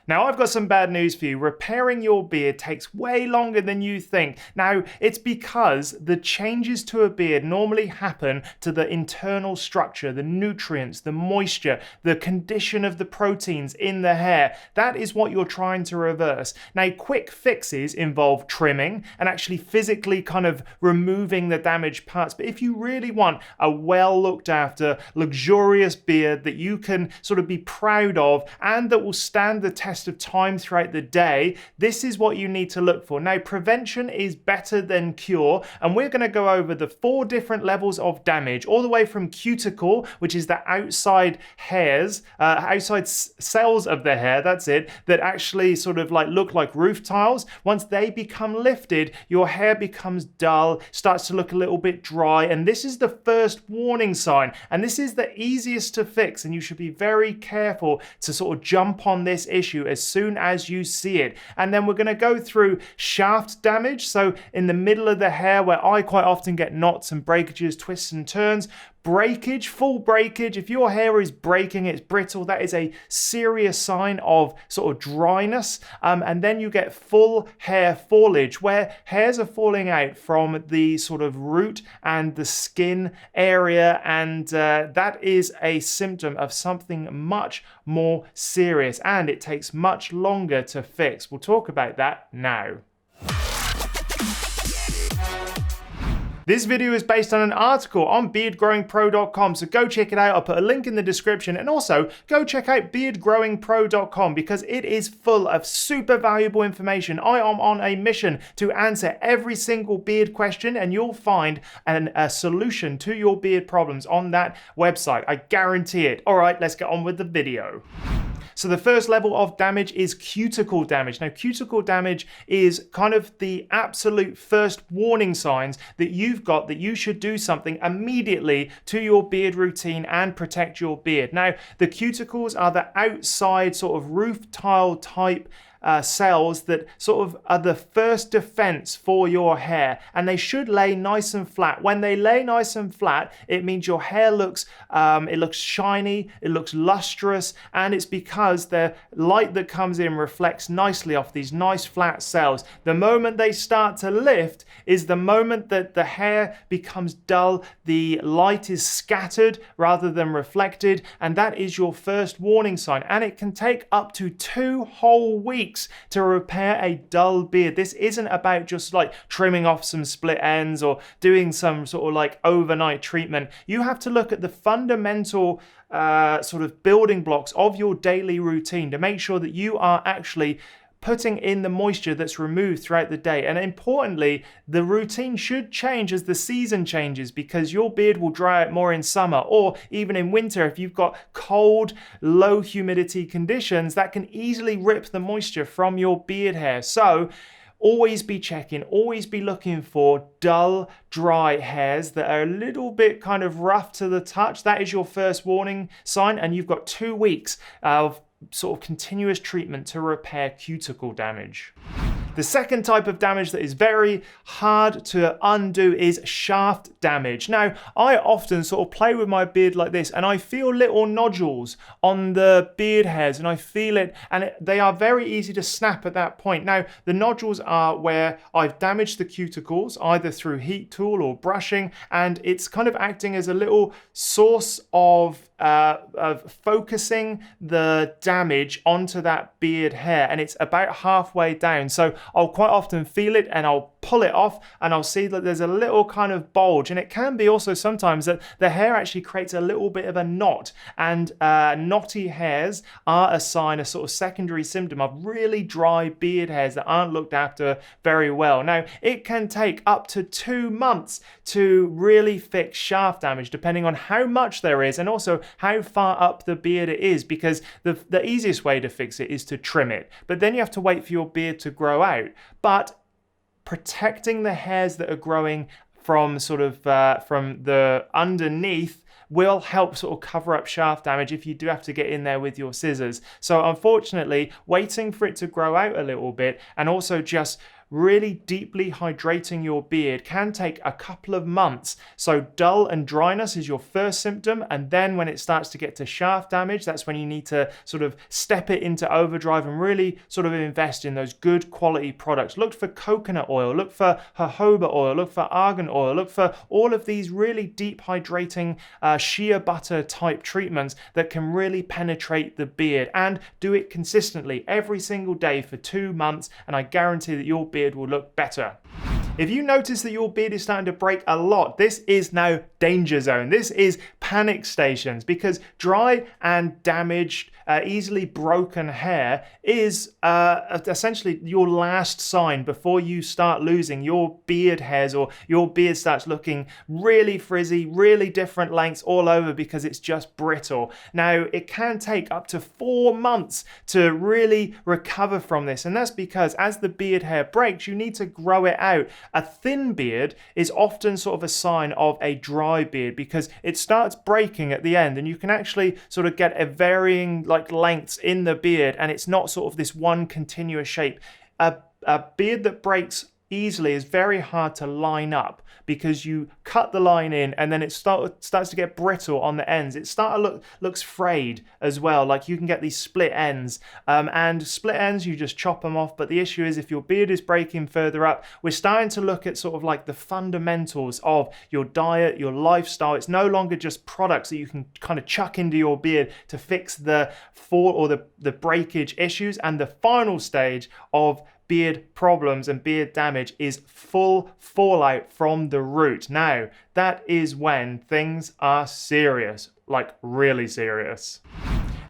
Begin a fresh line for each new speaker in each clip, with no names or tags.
Now, I've got some bad news for you. Repairing your beard takes way longer than you think. Now, it's because the changes to a beard normally happen to the internal structure, the nutrients, the moisture, the condition of the proteins in the hair. That is what you're trying to reverse. Now, quick fixes involve trimming and actually physically kind of removing the damaged parts. But if you really want a well looked after, luxurious beard that you can sort of be proud of and that will stand the test of time throughout the day, this is what you need to look for. Now, prevention is better than cure, and we're going to go over the 4 different levels of damage, all the way from cuticle, which is the outside hairs, outside cells of the hair, that's it, that actually sort of like look like roof tiles. Once they become lifted, your hair becomes dull, starts to look a little bit dry, and this is the first warning sign, and this is the easiest to fix, and you should be very careful to sort of jump on this issue as soon as you see it. And then we're going to go through shaft damage, so in the middle of the hair where I quite often get knots and breakages, twists and turns. Breakage, full breakage. If your hair is breaking, it's brittle, that is a serious sign of sort of dryness. And then you get full hair foliage, where hairs are falling out from the sort of root and the skin area, and that is a symptom of something much more serious, and it takes much longer to fix. We'll talk about that now. This video is based on an article on beardgrowingpro.com, so go check it out. I'll put a link in the description, and also go check out beardgrowingpro.com because it is full of super valuable information. I am on a mission to answer every single beard question, and you'll find a solution to your beard problems on that website. I guarantee it. All right, let's get on with the video. So the first level of damage is cuticle damage. Now, cuticle damage is kind of the absolute first warning signs that you've got that you should do something immediately to your beard routine and protect your beard. Now, the cuticles are the outside sort of roof tile type cells that sort of are the first defense for your hair, and they should lay nice and flat. When they lay nice and flat, it means your hair looks shiny, it looks lustrous, and it's because the light that comes in reflects nicely off these nice flat cells. The moment they start to lift is the moment that the hair becomes dull, the light is scattered rather than reflected, and that is your first warning sign, and it can take up to 2 whole weeks to repair a dull beard. This isn't about just like trimming off some split ends or doing some sort of like overnight treatment. You have to look at the fundamental sort of building blocks of your daily routine to make sure that you are actually putting in the moisture that's removed throughout the day. And importantly, the routine should change as the season changes, because your beard will dry out more in summer, or even in winter if you've got cold, low humidity conditions that can easily rip the moisture from your beard hair. So always be checking, always be looking for dull, dry hairs that are a little bit kind of rough to the touch. That is your first warning sign, and you've got 2 weeks of sort of continuous treatment to repair cuticle damage. The second type of damage that is very hard to undo is shaft damage. Now, I often sort of play with my beard like this, and I feel little nodules on the beard hairs, and I feel it, and they are very easy to snap at that point. Now, the nodules are where I've damaged the cuticles, either through heat tool or brushing, and it's kind of acting as a little source of focusing the damage onto that beard hair, and it's about halfway down. So I'll quite often feel it and I'll pull it off, and I'll see that there's a little kind of bulge, and it can be also sometimes that the hair actually creates a little bit of a knot, and knotty hairs are a sign, a sort of secondary symptom of really dry beard hairs that aren't looked after very well. Now, it can take up to 2 months to really fix shaft damage, depending on how much there is and also how far up the beard it is, because the easiest way to fix it is to trim it, but then you have to wait for your beard to grow out. But protecting the hairs that are growing from sort of from the underneath will help sort of cover up shaft damage if you do have to get in there with your scissors. So unfortunately, waiting for it to grow out a little bit and also just really deeply hydrating your beard can take a couple of months. So dull and dryness is your first symptom, and then when it starts to get to shaft damage, that's when you need to sort of step it into overdrive and really sort of invest in those good quality products. Look for coconut oil, look for jojoba oil, look for argan oil, look for all of these really deep hydrating shea butter type treatments that can really penetrate the beard, and do it consistently every single day for 2 months, and I guarantee that your beard will look better. If you notice that your beard is starting to break a lot, this is now danger zone. This is panic stations, because dry and damaged, easily broken hair is essentially your last sign before you start losing your beard hairs, or your beard starts looking really frizzy, really different lengths all over because it's just brittle. Now, it can take up to 4 months to really recover from this, and that's because as the beard hair breaks, you need to grow it out. A thin beard is often sort of a sign of a dry beard because it starts breaking at the end, and you can actually sort of get a varying lengths in the beard, and it's not sort of this one continuous shape. A beard that breaks easily is very hard to line up because you cut the line in and then it starts to get brittle on the ends. It looks frayed as well. Like you can get these split ends, and split ends you just chop them off. But the issue is if your beard is breaking further up, we're starting to look at sort of like the fundamentals of your diet, your lifestyle. It's no longer just products that you can kind of chuck into your beard to fix the fall or the breakage issues. And the final stage of beard problems and beard damage is full fallout from the root. Now, that is when things are serious, like really serious.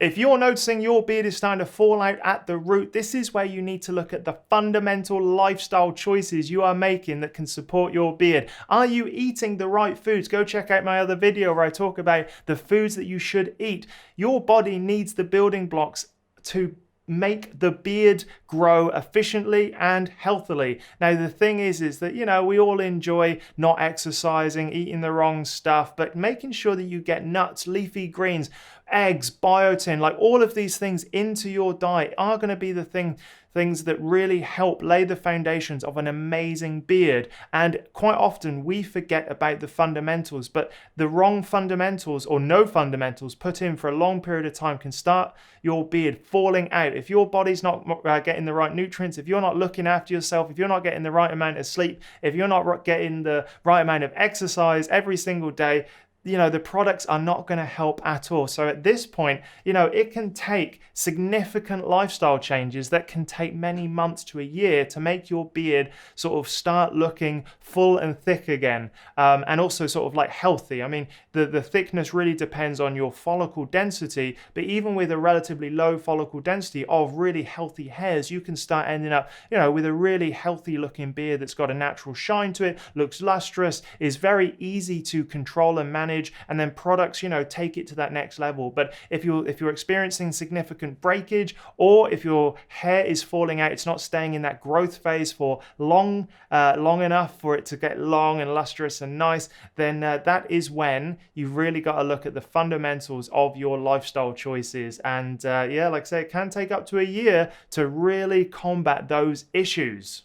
If you're noticing your beard is starting to fall out at the root, this is where you need to look at the fundamental lifestyle choices you are making that can support your beard. Are you eating the right foods? Go check out my other video where I talk about the foods that you should eat. Your body needs the building blocks to make the beard grow efficiently and healthily. Now, the thing is that, we all enjoy not exercising, eating the wrong stuff, but making sure that you get nuts, leafy greens, eggs, biotin, like all of these things into your diet are going to be the things that really help lay the foundations of an amazing beard. And quite often we forget about the fundamentals, but the wrong fundamentals or no fundamentals put in for a long period of time can start your beard falling out. If your body's not getting the right nutrients, if you're not looking after yourself, if you're not getting the right amount of sleep, if you're not getting the right amount of exercise every single day, the products are not going to help at all. So at this point, it can take significant lifestyle changes that can take many months to a year to make your beard sort of start looking full and thick again, and also sort of like healthy. I mean, the thickness really depends on your follicle density, but even with a relatively low follicle density of really healthy hairs, you can start ending up, with a really healthy looking beard that's got a natural shine to it, looks lustrous, is very easy to control and manage, and then products, take it to that next level. But if you're experiencing significant breakage, or if your hair is falling out, it's not staying in that growth phase for long enough for it to get long and lustrous and nice, then that is when you've really got to look at the fundamentals of your lifestyle choices. And like I say, it can take up to a year to really combat those issues.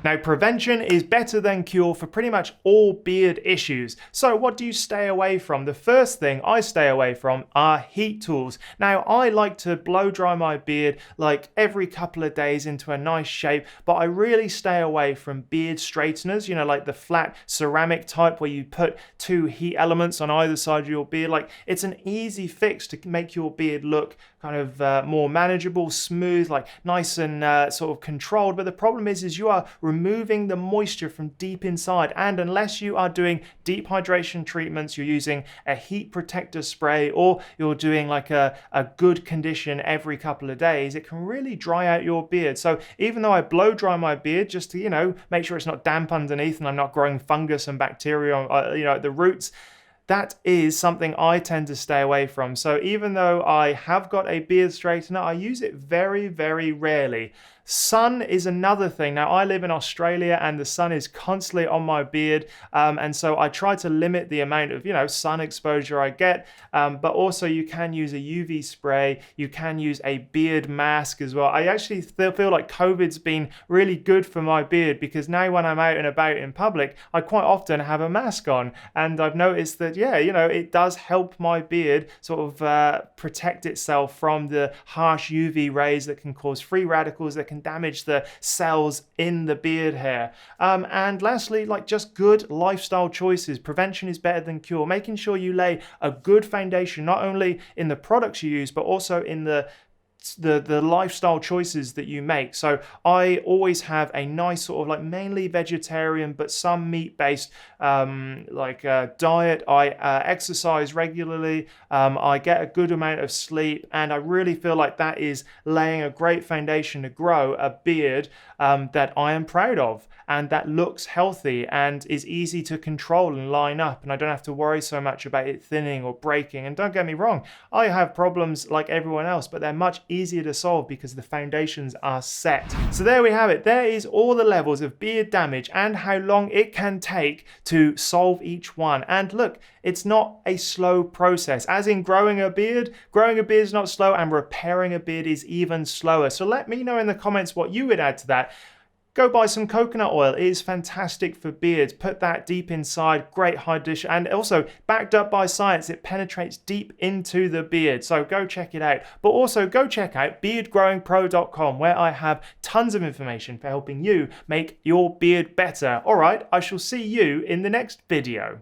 Now, prevention is better than cure for pretty much all beard issues. So what do you stay away from? The first thing I stay away from are heat tools. Now, I like to blow dry my beard like every couple of days into a nice shape, but I really stay away from beard straighteners, like the flat ceramic type where you put 2 heat elements on either side of your beard. Like, it's an easy fix to make your beard look kind of more manageable, smooth, like nice and sort of controlled. But the problem is you are removing the moisture from deep inside, and unless you are doing deep hydration treatments, you're using a heat protector spray, or you're doing like a good condition every couple of days, it can really dry out your beard. So even though I blow dry my beard just to make sure it's not damp underneath and I'm not growing fungus and bacteria at the roots, that is something I tend to stay away from. So even though I have got a beard straightener, I use it very, very rarely. Sun is another thing. Now, I live in Australia and the sun is constantly on my beard. And so I try to limit the amount of, sun exposure I get. But also you can use a UV spray. You can use a beard mask as well. I actually feel like COVID's been really good for my beard, because now when I'm out and about in public, I quite often have a mask on. And I've noticed that, it does help my beard sort of protect itself from the harsh UV rays that can cause free radicals, that can damage the cells in the beard hair. And lastly, just good lifestyle choices. Prevention is better than cure. Making sure you lay a good foundation, not only in the products you use, but also in the lifestyle choices that you make. So I always have a nice sort of mainly vegetarian but some meat-based diet. I exercise regularly. I get a good amount of sleep, and I really feel like that is laying a great foundation to grow a beard that I am proud of, and that looks healthy and is easy to control and line up, and I don't have to worry so much about it thinning or breaking. And don't get me wrong, I have problems like everyone else, but they're much easier to solve because the foundations are set. So there we have it. There is all the levels of beard damage and how long it can take to solve each one. And look, it's not a slow process. As in growing a beard is not slow, and repairing a beard is even slower. So let me know in the comments what you would add to that. Go buy some coconut oil. It is fantastic for beards. Put that deep inside, great hydration, and also backed up by science, it penetrates deep into the beard. So go check it out. But also go check out beardgrowingpro.com, where I have tons of information for helping you make your beard better. All right, I shall see you in the next video.